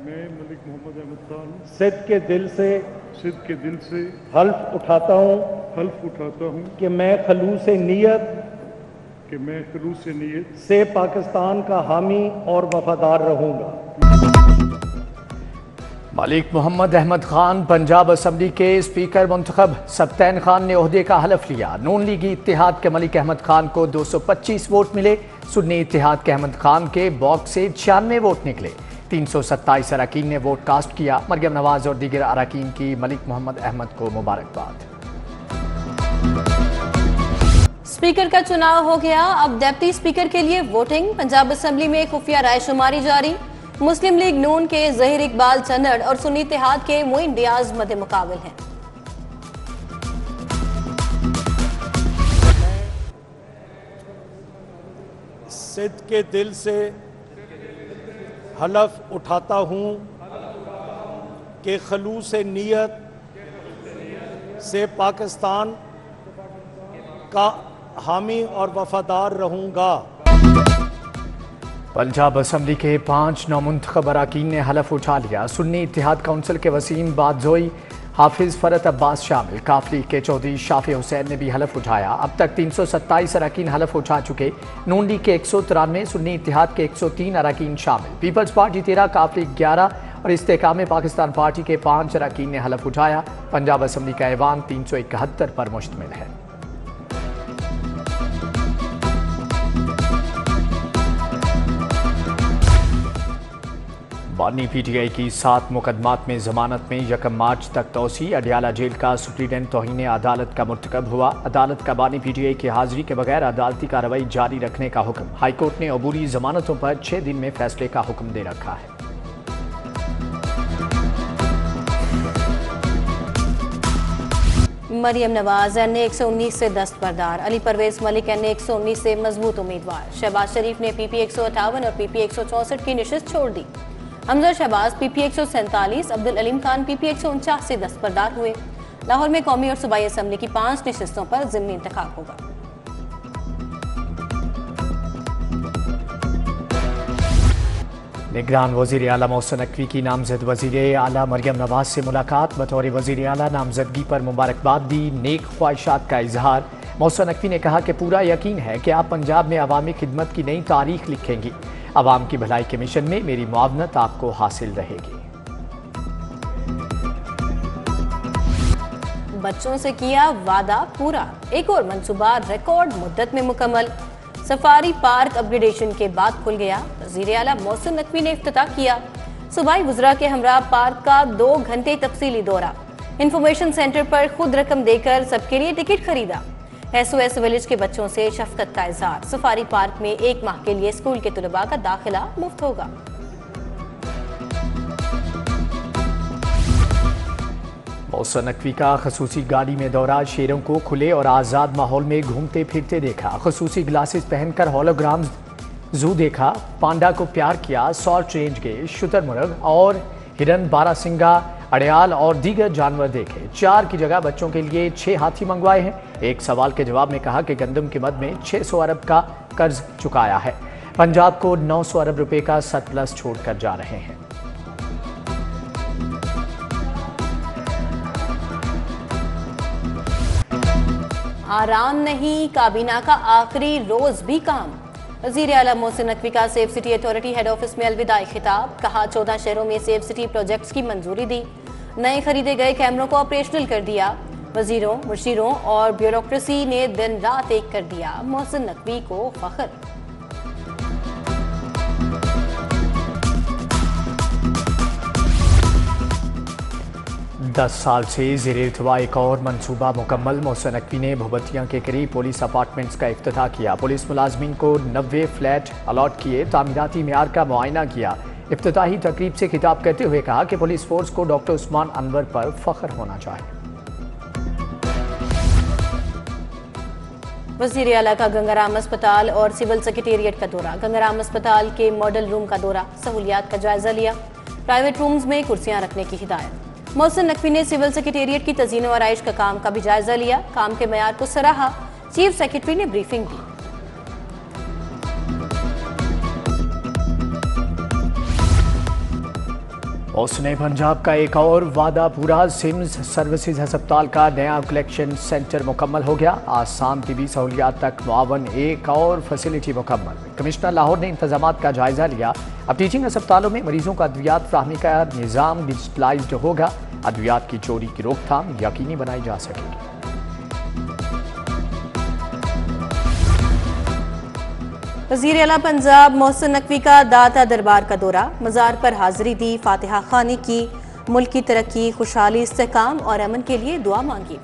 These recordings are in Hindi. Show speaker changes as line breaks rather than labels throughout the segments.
मैं मलिक मोहम्मद अहमद खान
सिद्ध के दिल से
हल्फ उठाता हूँ
कि मैं खलूस नीयत से पाकिस्तान का हामी और वफादार रहूँगा।
मलिक मोहम्मद अहमद खान पंजाब असम्बली के स्पीकर मुंतखब सब्तैन खान ने ओहदे का हलफ लिया। नून लीगी इत्तेहाद के मलिक अहमद खान को 225 वोट मिले। सुन्नी इत्तेहाद के अहमद खान के बॉक्स से 96 वोट निकले। 327 अरकान ने वोट कास्ट किया। मरियम नवाज और दीगर अरकान की मलिक मोहम्मद अहमद को मुबारकबाद।
स्पीकर का चुनाव हो गया, अब डिप्टी स्पीकर के लिए वोटिंग। पंजाब असम्बली में खुफिया रायशुमारी जारी। मुस्लिम लीग नून के जहीर इकबाल चन्नड़ और सुन्नी इत्तेहाद के मोइन डियाज मध्य मुकाबल हैं।
सिद्ध के दिल से हलफ उठाता हूँ कि खलूस नीयत से पाकिस्तान का हामी और वफादार रहूँगा।
पंजाब असम्बली के 5 नामुंतखब अरकान ने हलफ उठा लिया। सुन्नी इत्तेहाद काउंसिल के वसीम बादजोई, हाफिज फरत अब्बास शामिल। काफ लीग के चौधरी शाफी हुसैन ने भी हलफ उठाया। अब तक 327 अरकान हलफ उठा चुके। नून लीग के 193, सुन्नी इत्तेहाद के 103 अरकान शामिल। पीपल्स पार्टी 13, काफ लीग 11 और इस्तेकाम पाकिस्तान पार्टी के 5 अरकान ने हलफ उठाया। पंजाब असम्बली का ऐवान 371 पर मुश्तमिल है। बानी पीटीआई की 7 मुकदमात में जमानत में 1 मार्च तक तोसी। अडियाला जेल का सुप्रीडेंट तौहीन अदालत का मुर्तकब हुआ। अदालत का बानी पीटीआई की हाजिरी के बगैर अदालती कार्रवाई जारी रखने का हुक्म। हाईकोर्ट ने अबूरी जमानतों पर 6 दिन में फैसले का हुक्म दे रखा है।
मरियम नवाज एनए 119 से दस्तबरदार। अली परवेज मलिक एनए 119 से मजबूत उम्मीदवार। शहबाज शरीफ ने पीपी 158 और पीपी 164 की नशिस्त छोड़ दी। हमजा शहबाज पीपी 147, अब्दुल अलीम खान पीपी 149 से दस्तबरदार हुए। लाहौर में कौमी और सूबाई असम्बली की 5 नशिस्तों पर ज़िमनी इंतखाब होगा।
निगरान वज़ीर आला मोहसिन नकवी की नामजद वज़ीर आला मरियम नवाज से मुलाकात। बतौर वज़ीर आला नामजदगी पर मुबारकबाद दी। नेक ख्वाहिशात का इजहार। मोहसिन नकवी ने कहा कि पूरा यकीन है कि आप पंजाब में अवामी खिदमत की नई तारीख लिखेंगी। अवाम की भलाई के मिशन में मेरी मुआवनत आपको हासिल रहेगी।
बच्चों से किया वादा पूरा, एक और मंसूबा रिकॉर्ड मुद्दत में मुकम्मल। सफारी पार्क अपग्रेडेशन के बाद खुल गया। वज़ीर आला मोहसिन नकवी ने इफ्तिताह किया। सूबाई वज़रा के हमरा पार्क का 2 घंटे तफसीली दौरा। इंफॉर्मेशन सेंटर पर खुद रकम देकर सबके लिए टिकट खरीदा। SOS विलेज के बच्चों से शफकत का इजहार। सफारी पार्क में 1 माह के लिए स्कूल के तुलबा का दाखिला मुफ्त होगा।
मोहसिन नकवी का खसूसी गाड़ी में दौरा। शेरों को खुले और आज़ाद माहौल में घूमते फिरते देखा। खसूसी ग्लासेस पहनकर होलोग्राम जू देखा। पांडा को प्यार किया। सॉल्ट रेंज के शुतुरमुर्ग और हिरन, बारासिंगा, अड़याल और दीगर जानवर देखे। 4 की जगह बच्चों के लिए 6 हाथी मंगवाए हैं। एक सवाल के जवाब में कहा कि गंदम की मद में 600 अरब का कर्ज चुकाया है। पंजाब को 900 अरब रुपए का सरप्लस छोड़कर जा रहे हैं।
आराम नहीं, काबीना का आखिरी रोज भी काम। वज़ीर आला मोहसिन नकवी का safe city authority head office में अलविदाई खिताब। कहा 14 शहरों में सेफ सिटी प्रोजेक्ट्स की मंजूरी दी। नए खरीदे गए कैमरों को ऑपरेशनल कर दिया। वजीरों, मुशीरों और ब्यूरोक्रेसी ने दिन रात एक कर दिया। मोहसिन नकवी को फख्र।
दस साल से ज़ेर-ए-इल्तवा एक और मनसूबा मुकम्मल। मोहसिन नकवी ने भूबतिया के करीब पुलिस अपार्टमेंट्स का इफ्तिताह किया। पुलिस मुलाजमीन को 90 फ्लैट अलॉट किए। तामीराती मेयार का मुआयना किया। इफ्तिताही तकरीब से खिताब करते हुए कहा कि पुलिस फोर्स को डॉक्टर उस्मान अनवर पर फख्र होना चाहिए।
वज़ीर आला का गंगाराम अस्पताल और सिविल सेक्रेटेरिएट का दौरा। गंगाराम अस्पताल के मॉडल रूम का दौरा, सहूलियात का जायजा लिया। प्राइवेट रूम्स में कुर्सियां रखने की हिदायत। मोहसिन नकवी ने सिविल सेक्रेटेरिएट की तज़ीन व आराइश का काम का भी जायजा लिया। काम के मयार को सराहा। चीफ सेक्रेटरी ने ब्रीफिंग दी।
मौसम पंजाब का एक और वादा पूरा। सिम्स सर्विसेज अस्पताल का नया कलेक्शन सेंटर मुकम्मल हो गया। आसान तिबी सहूलियात तक मुआवन एक और फैसिलिटी मुकम्मल। कमिश्नर लाहौर ने इंतजाम का जायजा लिया। अब टीचिंग अस्पतालों में मरीजों को अद्वियात फ्राहमी का निज़ाम डिजिटलाइज्ड होगा। अद्वियात की चोरी की रोकथाम यकीनी बनाई जा सकेगी।
वज़ीर आला पंजाब मोहसिन नकवी का दाता दरबार का दौरा। मज़ार पर हाजिरी दी, फातिहा खानी की, मुल्क की तरक्की, खुशहाली, इस्तेहकाम और अमन के लिए दुआ मांगी।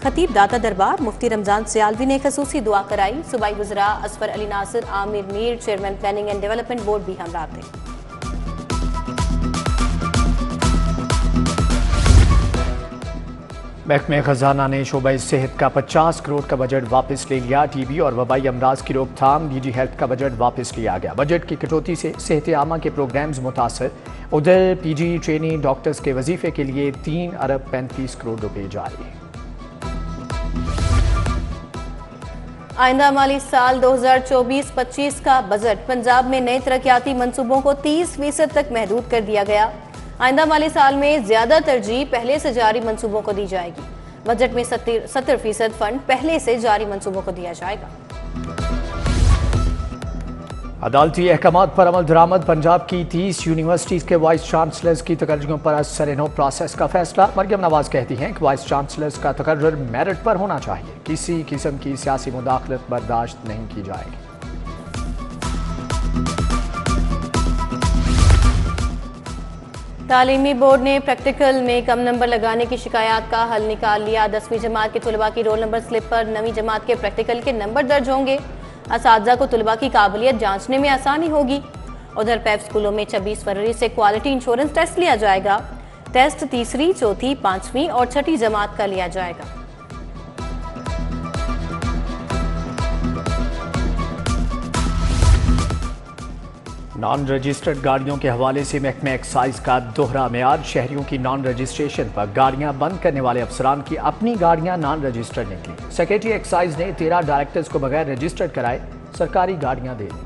खतीब दाता दरबार मुफ्ती रमजान सियालवी ने खसूसी दुआ कराई। सूबाई वज़रा Asfar Ali Nasir, Amir Mir, chairman planning and development board भी हमरा थे।
महकमे खजाना ने शोबा सेहत का 50 करोड़ का बजट वापस ले लिया। टीबी और वबाई अमराज की रोकथाम, डीजी हेल्थ का बजट वापस लिया गया। बजट की कटौती से सेहत आमा के प्रोग्राम्स मुतासर। उधर पीजी ट्रेनिंग डॉक्टर्स के वजीफे के लिए 3 अरब 35 करोड़ रुपए जारी।
आइंदा माली साल 2024-25 का बजट पंजाब में नए तरक्याती मंसूबों को 30% तक महदूद कर दिया गया। आइंदा माली साल में ज्यादा तरजीह पहले से जारी मंसूबों को दी जाएगी। बजट में 70% फंड पहले से जारी मंसूबों को दिया जाएगा।
अदालती अहकामात पर अमल दरामद। पंजाब की 30 यूनिवर्सिटीज के वाइस चांसलर्स की तकर्रियों पर असर-ए-नौ प्रोसेस का फैसला। मरियम नवाज कहती हैं कि वाइस चांसलर्स का तकर्रुर मेरिट पर होना चाहिए। किसी किस्म की सियासी मुदाखलत बर्दाश्त नहीं की जाएगी।
तालीमी बोर्ड ने प्रैक्टिकल में कम नंबर लगाने की शिकायत का हल निकाल लिया। 10वीं जमात के तुलबा की रोल नंबर स्लिप पर 9वीं जमात के प्रैक्टिकल के नंबर दर्ज होंगे। असातिज़ा को तुलबा की काबिलियत जांचने में आसानी होगी। उधर पैप स्कूलों में 26 फरवरी से क्वालिटी इंश्योरेंस टेस्ट लिया जाएगा। टेस्ट 3री, 4थी, 5वीं और 6ठी जमात का लिया जाएगा।
नॉन रजिस्टर्ड गाड़ियों के हवाले से महकमे एक्साइज का दोहरा मेयाद। शहरियों की नॉन रजिस्ट्रेशन पर गाड़ियां बंद करने वाले अफसरान की अपनी गाड़ियां नॉन रजिस्टर्ड निकली। सेक्रेटरी एक्साइज ने 13 डायरेक्टर्स को बगैर रजिस्टर्ड कराए सरकारी गाड़ियां दे दी।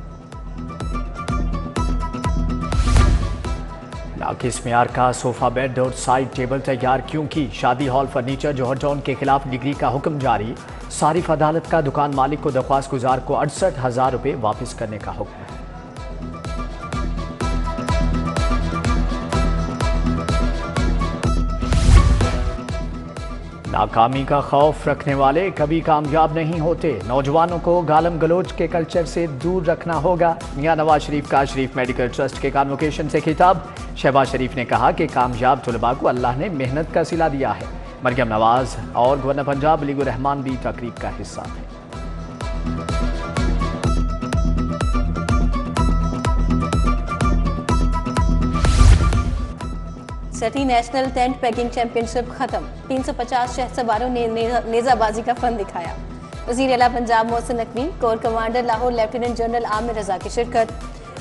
नाकिस मेयार का सोफा बेड और साइड टेबल तैयार क्यों की? शादी हॉल फर्नीचर जौहर टाउन के खिलाफ डिग्री का हुक्म जारी। सारिफ अदालत का दुकान मालिक को दरख्वास्त गुजार को 68,000 रुपए वापस करने का हुक्म। नाकामी का खौफ रखने वाले कभी कामयाब नहीं होते। नौजवानों को गालम गलोच के कल्चर से दूर रखना होगा। मियां नवाज शरीफ का शरीफ मेडिकल ट्रस्ट के कॉन्वोकेशन से खिताब। शहबाज शरीफ ने कहा कि कामयाब तुलबा को अल्लाह ने मेहनत का सिला दिया है। मरियम नवाज और गवर्नर पंजाब अलीगुर रहमान भी तकरीब का हिस्सा थे।
सटी नेशनल टेंट पैकिंग चैंपियनशिप खत्म। 350 शहर सवारों ने नेजाबाजी का फन दिखाया। वज़ीर आला Punjab Mohsin Naqvi, core commander Lahore lieutenant general Amir Raza की शिरकत।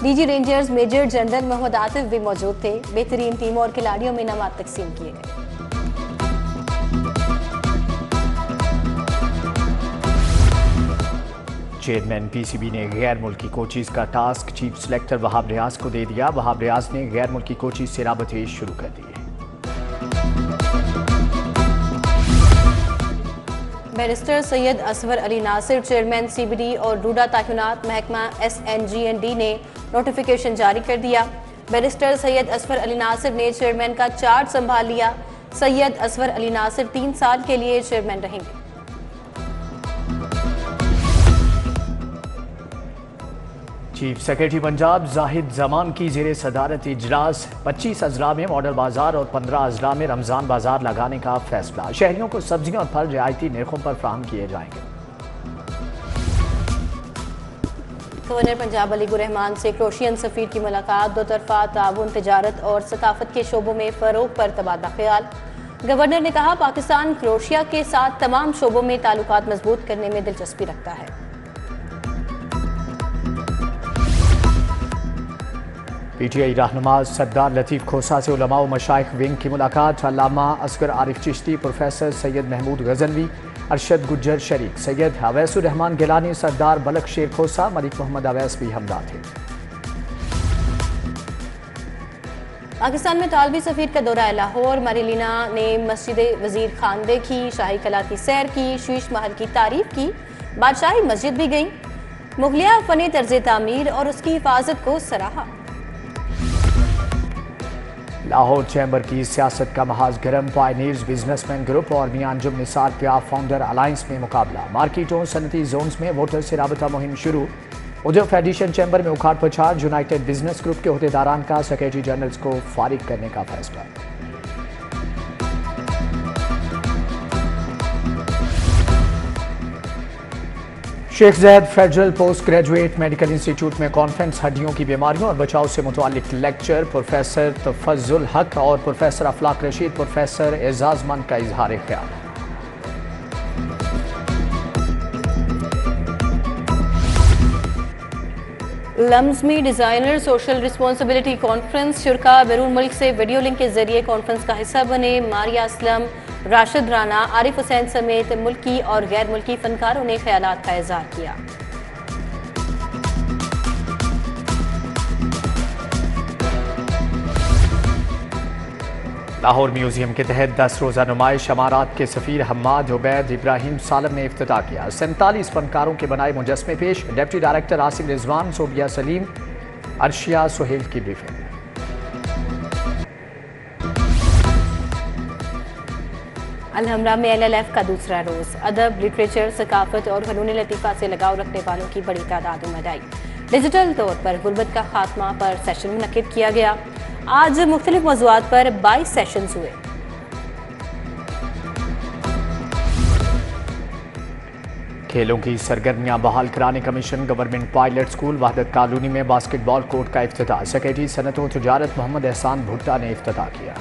DG rangers major general Mohammad Atif भी मौजूद थे। बेहतरीन टीमों और खिलाड़ियों में इनामात तकसीम किए गए।
चेयरमैन पीसीबी ने गैर मुल्की कोचिज का task chief selector Wahab Riaz को दे दिया। वहाब रियाज ने गैर मुल्की कोचिज से राबते शुरू कर दिए।
Barrister Syed Asfar Ali Nasir, chairman CBD और रूडा तैनात महकमा SNG&D ने नोटिफिकेशन जारी कर दिया। बैरिस्टर सैयद असफर अली नासिर ने चेयरमैन का चार्ज संभाल लिया। सैयद असफर अली नासिर 3 साल के लिए चेयरमैन रहेंगे।
चीफ सेक्रेटरी पंजाब जाहिद जमान की जेर सदारत इजलास। 25 अजला में मॉडल बाजार और 15 अजला में रमजान बाजार लगाने का फैसला। शहरियों को सब्जियां और फल रियायती निर्खों पर फराहम किए जाएंगे।
गवर्नर पंजाब अलीगुर रहमान से क्रोशियन सफीर की मुलाकात। दो तरफा ताउन, तिजारत और सकाफत के शोबों में फरोग पर तबादला ख्याल। गवर्नर ने कहा पाकिस्तान क्रोशिया के साथ तमाम शोबों में ताल्लुकात मजबूत करने में दिलचस्पी रखता है।
PTI रहनुमा सरदार लतीफ़ खोसा से उलमा व मशाइख विंग की मुलाकात। अल्लामा असगर आरिफ चिश्ती, प्रोफेसर सैयद महमूद गजनवी, अरशद गुज्जर शरीक। सैयद अवैसुर रहमान गिलानी, सरदार बलक शेर खोसा, मलिक मोहम्मद अवैस भी हमदा थे।
पाकिस्तान में तालबी सफीर का दौरा है लाहौर। मरीलिना ने मस्जिद वजीर खान देखी, शाही कला की सैर की, शीश महल की तारीफ की, बादशाही मस्जिद भी गई, मुगलिया फनी तर्ज तामीर और उसकी हिफाजत को सराहा।
लाहौर चैम्बर की सियासत का महाज गरम। पायनियर्स बिजनेसमैन ग्रुप और मियां अंजुम निसार प्यार फाउंडर अलायंस में मुकाबला। मार्केटों सनती जोन्स में वोटर से राबता मुहिम शुरू। उधर फेडरेशन चैम्बर में उखाड़ पछाड़। यूनाइटेड बिजनेस ग्रुप के अहदेदारान का सेक्रेटरी जनरल को फारिग करने का फैसला। Sheikh Zayed federal post graduate medical institute में कॉन्फ्रेंस। हड्डियों की बीमारियों और बचाव से मुतालिक लेक्चर। प्रोफेसर तफज्जुल हक और प्रोफेसर अफलाक रशीद प्रोफेसर एजाजमंद का इजहार ख्याल।
लम्स में डिजाइनर सोशल रिस्पॉन्सिबिलिटी कॉन्फ्रेंस। शुरका बैरून मुल्क से वीडियो लिंक के जरिए कॉन्फ्रेंस का हिस्सा बने। मारिया असलम, राशिद राना, आरिफ हुसैन समेत मुल्की और गैर मुल्की फनकारों ने ख्यालात का इज़हार किया।
लाहौर म्यूजियम के तहत 10 रोज़ा नुमाइश अमारात के सफ़ीर हम्माद उबैद इब्राहिम सालम ने इफ्तिताह किया। 47 फनकारों के बनाए मुजस्मे पेश। डिप्टी डायरेक्टर आसिम रिजवान, सोबिया सलीम, अर्शिया सुहेल की ब्रीफिंग।
अलहमरा में LLF का दूसरा रोज। अदब, लिटरेचर, सकाफत और फनून लतीफ़ा से लगाव रखने वालों की बड़ी तादाद उमड़ आई। डिजिटल तौर पर गुर्बत का खात्मा पर सेशन मुनक्किद किया गया। आज मुख्तलिफ मौज़ूआत पर 22 सेशंस हुए।
खेलों की सरगर्मियां बहाल कराने का मिशन। Government pilot school Wahdat colony में बास्केटबॉल कोर्ट का इफ्तिताह। सेक्रेटरी सनत व तिजारत मोहम्मद एहसान भुट्टा ने इफ्तिताह किया।